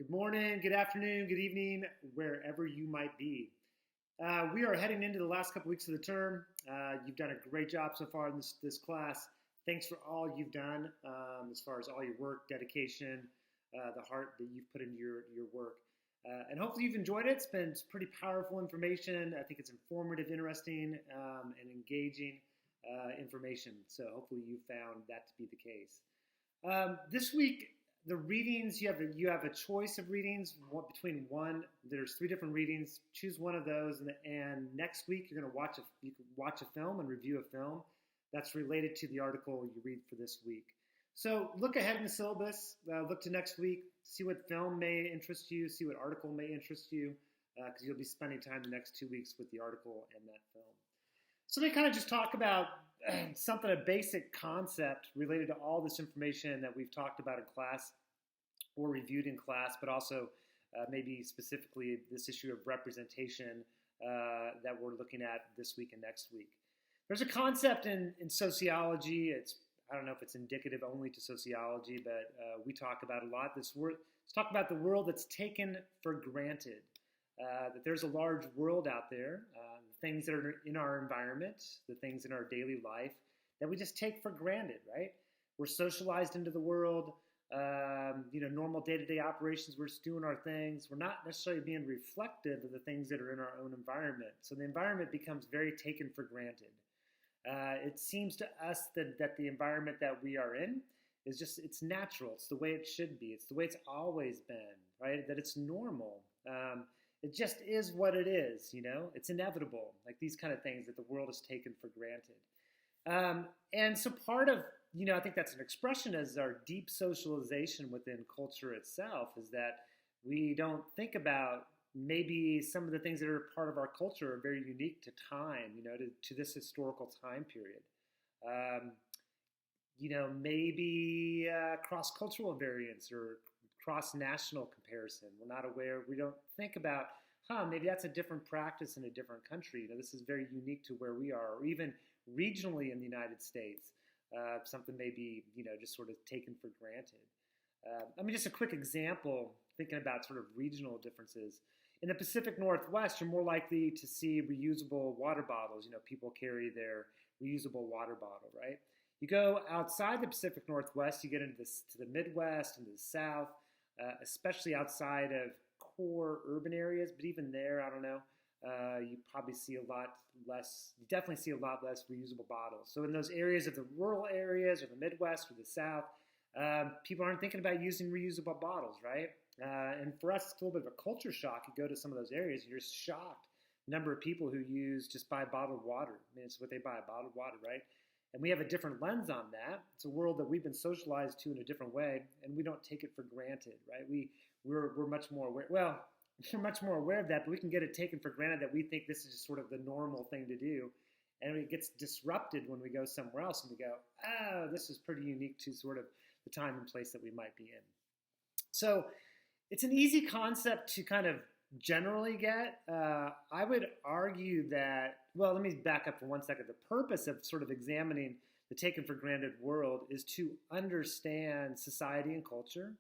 Good morning, good afternoon, good evening, wherever you might be. We are heading into the last couple weeks of the term. You've done a great job so far in this class. Thanks for all you've done as far as all your work, dedication, the heart that you've put into your work. And hopefully you've enjoyed it. It's been pretty powerful information. I think it's informative, interesting, and engaging information. So hopefully you found that to be the case. This week, the readings, you have a choice of readings between one. There's three different readings. Choose one of those, and next week you can watch a film and review a film that's related to the article you read for this week. So look ahead in the syllabus. Look to next week. See what film may interest you. See what article may interest you, because you'll be spending time the next 2 weeks with the article and that film. So they kind of just talk about a basic concept related to all this information that we've talked about in class or reviewed in class, but also maybe specifically this issue of representation that we're looking at this week and next week. There's a concept in sociology. I don't know if it's indicative only to sociology, but we talk about a lot. Let's talk about the world that's taken for granted. That there's a large world out there, the things that are in our environment, the things in our daily life that we just take for granted, right? We're socialized into the world, normal day-to-day operations, we're just doing our things. We're not necessarily being reflective of the things that are in our own environment. So the environment becomes very taken for granted. It seems to us that the environment that we are in it's natural. It's the way it should be. It's the way it's always been, right? That it's normal. It just is what it is, It's inevitable, like these kind of things that the world is taken for granted. And so part of, I think that's an expression as our deep socialization within culture itself is that we don't think about maybe some of the things that are part of our culture are very unique to time, to this historical time period. Maybe cross-cultural variance or cross-national comparison. We're not aware, we don't think about, maybe that's a different practice in a different country. This is very unique to where we are, or even regionally in the United States. Something may be, just sort of taken for granted. Just a quick example, thinking about sort of regional differences. In the Pacific Northwest, you're more likely to see reusable water bottles. People carry their reusable water bottle, right? You go outside the Pacific Northwest, you get into to the Midwest, into the South, especially outside of core urban areas, but even there, I don't know, you probably see a lot less, you definitely see a lot less reusable bottles. So in those areas of the rural areas or the Midwest or the South, people aren't thinking about using reusable bottles, right? And for us, it's a little bit of a culture shock. You go to some of those areas, and you're just shocked. Number of people who just buy bottled water. It's what they buy, bottled water, right? And we have a different lens on that. It's a world that we've been socialized to in a different way, and we don't take it for granted, right? We're much more aware. Well, we're much more aware of that, but we can get it taken for granted that we think this is just sort of the normal thing to do. And it gets disrupted when we go somewhere else and we go, this is pretty unique to sort of the time and place that we might be in. So it's an easy concept to kind of generally get. I would argue that, well, let me back up for 1 second. The purpose of sort of examining the taken for granted world is to understand society and culture,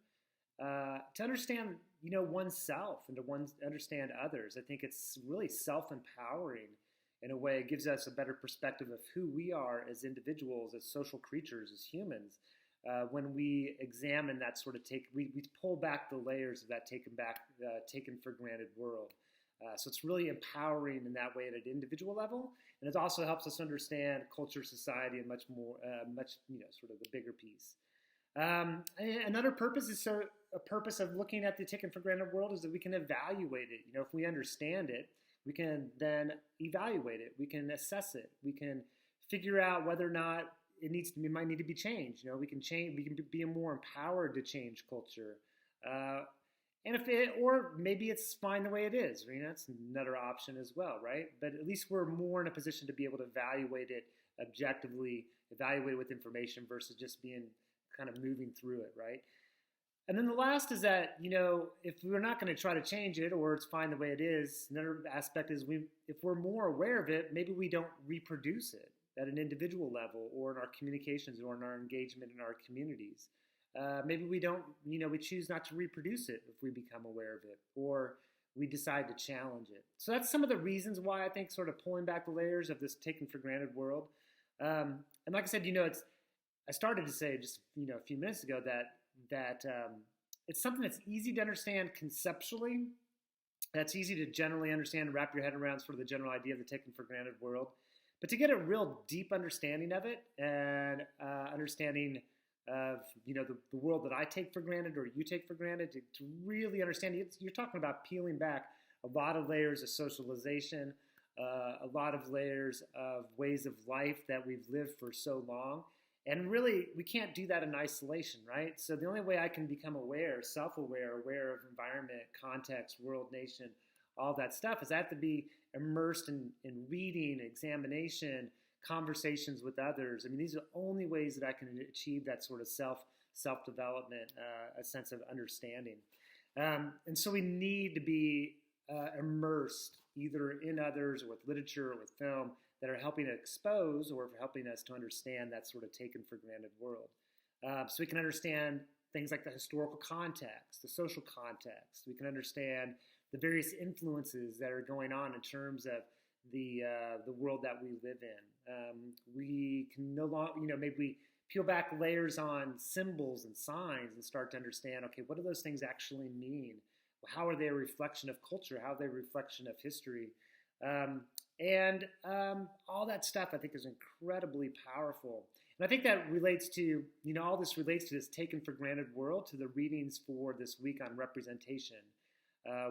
to understand, oneself and to understand others. I think it's really self-empowering in a way. It gives us a better perspective of who we are as individuals, as social creatures, as humans. When we examine that sort of we pull back the layers of that taken for granted world. So it's really empowering in that way at an individual level, and it also helps us understand culture, society, and much more, sort of the bigger piece. Another purpose is a purpose of looking at the taken for granted world is that we can evaluate it. If we understand it, we can then evaluate it. We can assess it. We can figure out whether or not it might need to be changed. We can change. We can be more empowered to change culture, or maybe it's fine the way it is. It's another option as well, right? But at least we're more in a position to be able to evaluate it objectively, evaluate it with information versus just being kind of moving through it, right? And then the last is that, if we're not going to try to change it or it's fine the way it is, another aspect is if we're more aware of it, maybe we don't reproduce it at an individual level or in our communications or in our engagement in our communities. Maybe we don't, we choose not to reproduce it if we become aware of it, or we decide to challenge it. So that's some of the reasons why I think sort of pulling back the layers of this taken for granted world. And like I said, I started to say just a few minutes ago that it's something that's easy to understand conceptually. That's easy to generally understand and wrap your head around sort of the general idea of the taken for granted world. But to get a real deep understanding of it and understanding of the world that I take for granted or you take for granted, to really understand it, you're talking about peeling back a lot of layers of socialization, a lot of layers of ways of life that we've lived for so long. And really, we can't do that in isolation, right? So the only way I can become aware, self-aware, aware of environment, context, world, nation, all that stuff, is I have to be immersed in reading, examination, conversations with others. I mean, these are the only ways that I can achieve that sort of self-development, a sense of understanding. And so we need to be immersed either in others or with literature or with film that are helping to expose or helping us to understand that sort of taken for granted world. So we can understand things like the historical context, the social context. We can understand the various influences that are going on in terms of the world that we live in. We can no longer, maybe we peel back layers on symbols and signs and start to understand, okay, what do those things actually mean? How are they a reflection of culture? How are they a reflection of history? And all that stuff I think is incredibly powerful. And I think that relates to, all this relates to this taken for granted world, to the readings for this week on representation.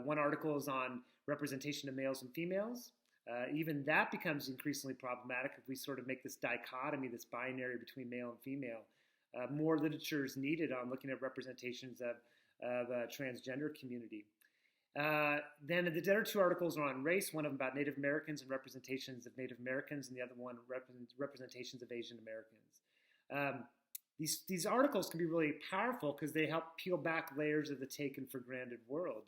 One article is on representation of males and females. Even that becomes increasingly problematic if we sort of make this dichotomy, this binary between male and female. More literature is needed on looking at representations of transgender community. Then the other two articles are on race, one of them about Native Americans and representations of Native Americans, and the other one representations of Asian Americans. These articles can be really powerful because they help peel back layers of the taken for granted world.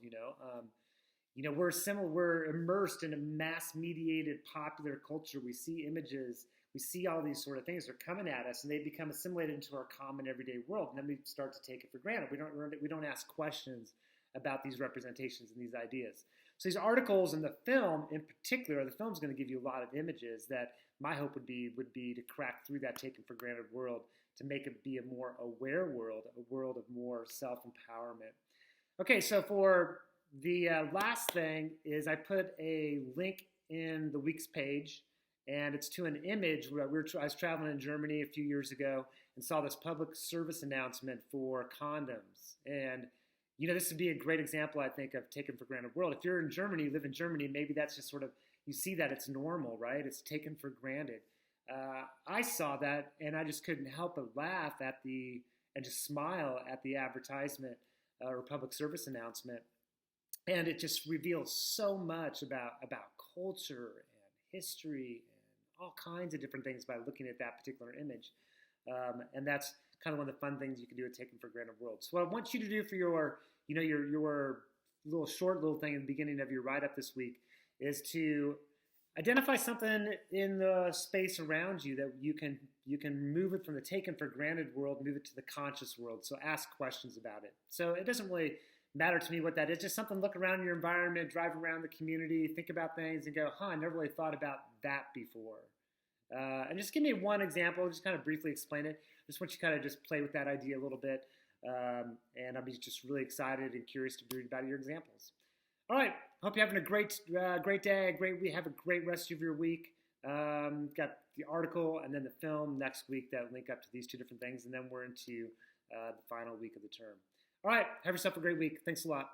We're immersed in a mass-mediated popular culture. We see images, we see all these sort of things that are coming at us, and they become assimilated into our common everyday world. And then we start to take it for granted. We don't ask questions about these representations and these ideas. So these articles and the film in particular, the film's going to give you a lot of images that my hope would be to crack through that taken for granted world to make it be a more aware world, a world of more self-empowerment. Okay, so for the last thing is I put a link in the week's page, and it's to an image where I was traveling in Germany a few years ago and saw this public service announcement for condoms. And this would be a great example, I think, of taken for granted world. If you're in Germany, you live in Germany, maybe that's just sort of, you see that it's normal, right? It's taken for granted. I saw that, and I just couldn't help but laugh and just smile at the advertisement or public service announcement. And it just reveals so much about culture and history and all kinds of different things by looking at that particular image. And that's kind of one of the fun things you can do at Taken for Granted World. So what I want you to do for your little thing in the beginning of your write-up this week is to identify something in the space around you that you can move it from the taken for granted world, move it to the conscious world. So ask questions about it. So it doesn't really matter to me what that is. Just something, look around your environment, drive around the community, think about things and go, I never really thought about that before. And just give me one example, just kind of briefly explain it. Just want you to kind of just play with that idea a little bit. And I'll be just really excited and curious to read about your examples. All right. Hope you're having a great day, have a great rest of your week. Got the article and then the film next week that link up to these two different things. And then we're into the final week of the term. All right. Have yourself a great week. Thanks a lot.